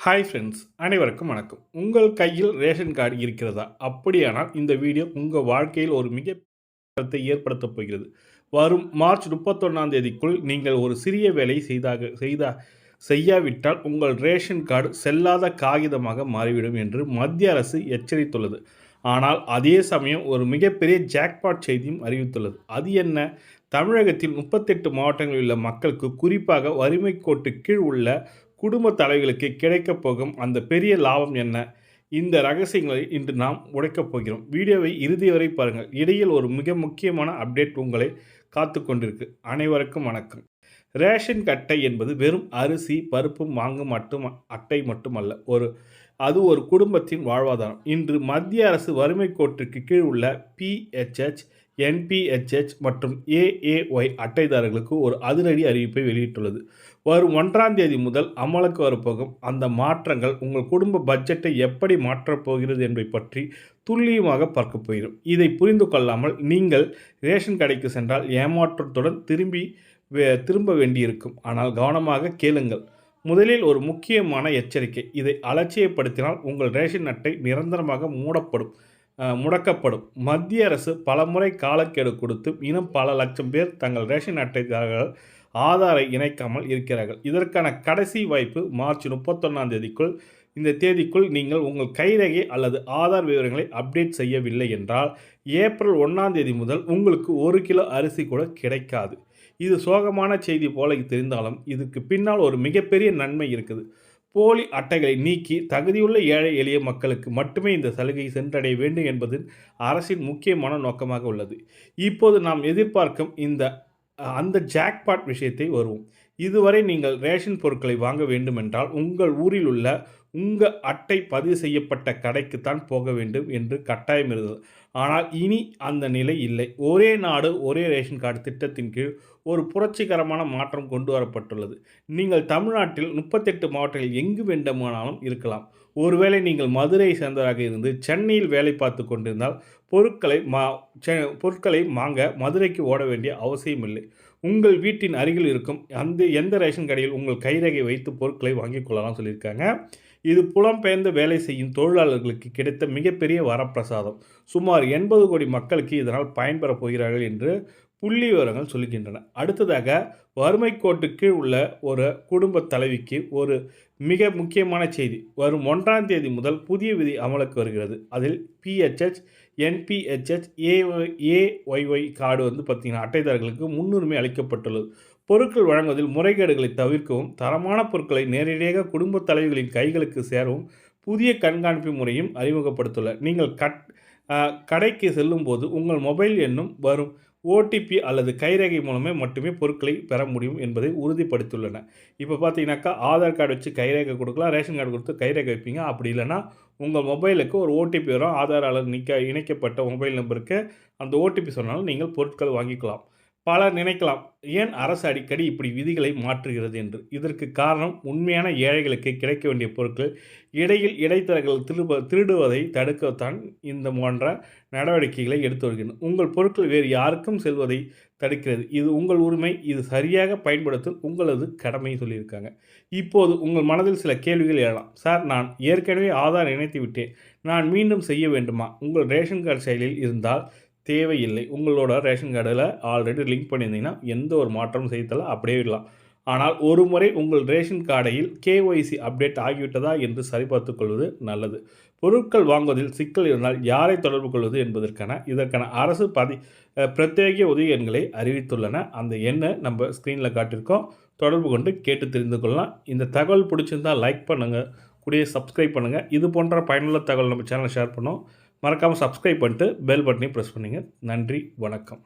Hi friends, அனைவருக்கும் வணக்கம். உங்கள் கையில் ரேஷன் கார்டு இருக்கிறதா? அப்படியானால் இந்த வீடியோ உங்கள் வாழ்க்கையில் ஒரு மிக மாற்றத்தை ஏற்படுத்தப் போகிறது. வரும் மார்ச் 31ஆம் தேதிக்குள் நீங்கள் ஒரு சிறிய வேலை செய்யாவிட்டால் உங்கள் ரேஷன் கார்டு செல்லாத காகிதமாக மாறிவிடும் என்று மத்திய அரசு எச்சரித்துள்ளது. ஆனால் அதே சமயம் ஒரு மிகப்பெரிய ஜாக்பாட் செய்தியும் அறிவித்துள்ளது. அது என்ன? தமிழகத்தில் 38 மாவட்டங்களில் உள்ள மக்களுக்கு, குறிப்பாக வறுமை கோட்டு கீழ் உள்ள குடும்ப தலைவர்களுக்கு கிடைக்கப் போகும் அந்த பெரிய லாபம் என்ன? இந்த ரகசியங்களை இன்று நாம் உடைக்கப் போகிறோம். வீடியோவை இறுதி வரை பாருங்கள். இடையில் ஒரு மிக முக்கியமான அப்டேட் உங்களை காத்து கொண்டிருக்கு. அனைவருக்கும் வணக்கம். ரேஷன் அட்டை என்பது வெறும் அரிசி, பருப்பு வாங்கும் அட்டை மட்டுமல்ல. அது ஒரு குடும்பத்தின் வாழ்வாதாரம். இன்று மத்திய அரசு வறுமை கோட்டிற்கு கீழ் உள்ள பிஹெச்ஹெச், என்பிஹெச்ஹெச் மற்றும் ஏஏஒய் அட்டைதாரர்களுக்கு ஒரு அதிரடி அறிவிப்பை வெளியிட்டுள்ளது. வரும் 1ஆம் தேதி முதல் அமலுக்கு வரப்போகும் அந்த மாற்றங்கள் உங்கள் குடும்ப பட்ஜெட்டை எப்படி மாற்றப் போகிறது என்பதை பற்றி துல்லியமாக பார்க்க போகிறோம். இதை புரிந்து கொள்ளாமல் நீங்கள் ரேஷன் கடைக்கு சென்றால் ஏமாற்றத்துடன் திரும்ப வேண்டியிருக்கும். ஆனால் கவனமாக கேளுங்கள். முதலில் ஒரு முக்கியமான எச்சரிக்கை. இதை அலட்சியப்படுத்தினால் உங்கள் ரேஷன் அட்டை நிரந்தரமாக முடக்கப்படும். மத்திய அரசு பலமுறை காலக்கெடு கொடுத்து இன்னும் பல லட்சம் பேர் தங்கள் ரேஷன் அட்டைதாரர்கள் ஆதாரை இணைக்காமல் இருக்கிறார்கள். இதற்கான கடைசி வாய்ப்பு மார்ச் 31ஆம் தேதிக்குள். இந்த தேதிக்குள் நீங்கள் உங்கள் கைரேகை அல்லது ஆதார் விவரங்களை அப்டேட் செய்யவில்லை என்றால் ஏப்ரல் 1ஆம் தேதி முதல் உங்களுக்கு 1 கிலோ அரிசி கூட கிடைக்காது. இது சோகமான செய்தி போல தெரிந்தாலும் இதுக்கு பின்னால் ஒரு மிகப்பெரிய நன்மை இருக்குது. போலி அட்டைகளை நீக்கி தகுதியுள்ள ஏழை எளிய மக்களுக்கு மட்டுமே இந்த சலுகை சென்றடைய வேண்டும் என்பது அரசின் முக்கியமான நோக்கமாக உள்ளது. இப்போது நாம் எதிர்பார்க்கும் அந்த ஜாக்பாட் விஷயத்தை வருவோம். இதுவரை நீங்கள் ரேஷன் பொருட்களை வாங்க வேண்டுமென்றால் உங்கள் ஊரில் உள்ள உங்கள் அட்டை பதிவு செய்யப்பட்ட கடைக்குத்தான் போக வேண்டும் என்று கட்டாயம் இருந்தது. ஆனால் இனி அந்த நிலை இல்லை. ஒரே நாடு ஒரே ரேஷன் கார்டு திட்டத்தின் கீழ் ஒரு புரட்சிகரமான மாற்றம் கொண்டு வரப்பட்டுள்ளது. நீங்கள் தமிழ்நாட்டில் 38 மாவட்டங்களில் எங்கு வேண்டுமானாலும் இருக்கலாம். ஒருவேளை நீங்கள் மதுரையை சேர்ந்தவராக இருந்து சென்னையில் வேலை பார்த்து கொண்டிருந்தால் பொருட்களை வாங்க மதுரைக்கு ஓட வேண்டிய அவசியமில்லை. உங்கள் வீட்டின் அருகில் இருக்கும் எந்த ரேஷன் கடையில் உங்கள் கைரேகை வைத்து பொருட்களை வாங்கிக் கொள்ளலாம் சொல்லியிருக்காங்க. இது புலம்பெயர்ந்து வேலை செய்யும் தொழிலாளர்களுக்கு கிடைத்த மிகப்பெரிய வரப்பிரசாதம். சுமார் 80 கோடி மக்களுக்கு இதனால் பயன்பெறப் போகிறார்கள் என்று புள்ளி விவரங்கள் சொல்கின்றன. அடுத்ததாக, வறுமை கோட்டு கீழ் உள்ள ஒரு குடும்ப தலைவிக்கு ஒரு மிக முக்கியமான செய்தி. வரும் 1ஆம் தேதி முதல் புதிய விதி அமலுக்கு வருகிறது. அதில் பிஹெச்ஹெச், என்பிஹெச்ஹெச், ஏஒய்ஒய் கார்டு பார்த்திங்கன்னா அட்டைதாரர்களுக்கு முன்னுரிமை அளிக்கப்பட்டுள்ளது. பொருட்கள் வழங்குவதில் முறைகேடுகளை தவிர்க்கவும், தரமான பொருட்களை நேரடியாக குடும்ப தலைவிகளின் கைகளுக்கு சேரவும் புதிய கண்காணிப்பு முறையும் அறிமுகப்படுத்தியுள்ளது. நீங்கள் கடைக்கு செல்லும்போது உங்கள் மொபைல் எண்ணும் வரும் ஓடிபி அல்லது கைரேகை மூலமே மட்டுமே பொருட்களை பெற முடியும் என்பதை உறுதிப்படுத்தியுள்ளன. இப்போ பார்த்தீங்கன்னாக்கா ஆதார் கார்டு வச்சு கைரேகை கொடுக்கலாம், ரேஷன் கார்டு கொடுத்து கைரேகை வைப்பீங்க. அப்படி இல்லைனா உங்கள் மொபைலுக்கு ஒரு ஓடிபி வரும். ஆதார் அல்லது இணைக்கப்பட்ட மொபைல் நம்பருக்கு அந்த ஓடிபி சொன்னாலும் நீங்கள் பொருட்கள் வாங்கிக்கலாம். பலர் நினைக்கலாம், ஏன் அரசு அடிக்கடி இப்படி விதிகளை மாற்றுகிறது என்று. இதற்கு காரணம், உண்மையான ஏழைகளுக்கு கிடைக்க வேண்டிய பொருட்கள் இடையில் இடைத்தரகர்கள் திருடுவதை தடுக்கத்தான் இந்த போன்ற நடவடிக்கைகளை எடுத்து வருகின்றன. உங்கள் பொருட்கள் வேறு யாருக்கும் செல்வதை தடுக்கிறது. இது உங்கள் உரிமை. இது சரியாக பயன்படுத்தும் உங்களது கடமை சொல்லியிருக்காங்க. இப்போது உங்கள் மனதில் சில கேள்விகள் எழலாம். சார், நான் ஏற்கனவே ஆதார் இணைத்து விட்டேன், நான் மீண்டும் செய்ய வேண்டுமா? உங்கள் ரேஷன் கார்டு செயலில் இருந்தால் தேவையில்லை. உங்களோட ரேஷன் கார்டில் ஆல்ரெடி லிங்க் பண்ணியிருந்தீங்கன்னா எந்த ஒரு மாற்றமும் செய்யல, அப்படியே விடலாம். ஆனால் ஒரு முறை உங்கள் ரேஷன் கார்டையில் கேஒய்சி அப்டேட் ஆகிவிட்டதா என்று சரிபார்த்துக் கொள்வது நல்லது. பொருட்கள் வாங்குவதில் சிக்கல் இருந்தால் யாரை தொடர்பு கொள்வது இதற்கான அரசு பிரத்யேக உதவி எண்களை அறிவித்துள்ளன. அந்த எண்ணை நம்ம ஸ்க்ரீனில் காட்டியிருக்கோம். தொடர்பு கொண்டு கேட்டு தெரிந்து கொள்ளலாம். இந்த தகவல் பிடிச்சிருந்தால் லைக் பண்ணுங்கள், கூடயே சப்ஸ்கிரைப் பண்ணுங்கள். இது போன்ற பயனுள்ள தகவல் நம்ம சேனலை ஷேர் பண்ணோம். மறக்காமல் சப்ஸ்கிரைப் பண்ணிட்டு பெல் பட்டனையும் ப்ரெஸ் பண்ணுங்கள். நன்றி, வணக்கம்.